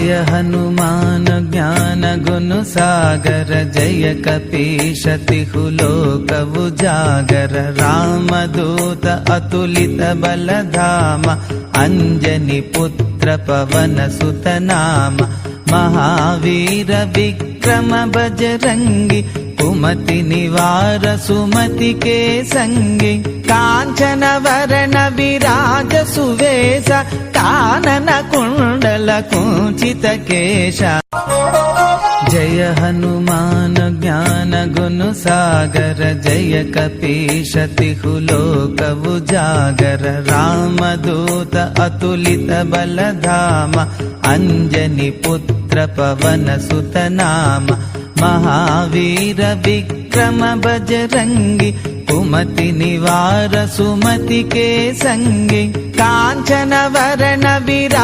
जय हनुमान ज्ञान गुण सागर जय कपीश तिहु लोक उजागर रामदूत अतुलित बल धाम अंजनी पुत्र पवन सुत नाम महावीर विक्रम बजरंगी कुमति निवार सुमति के संगी कांचन वरण विराज सुवेश कानन कुंडल कुंचित केश जय हनुमान ज्ञान गुण सागर जय कपीश तिहु लोक उजागर रामदूत अतुलित बल धाम अंजनी पुत्र पवन सुत नाम महावीर विक्रम बजरंगी कुमति निवार सुमति के संगी कांचन वरण विराज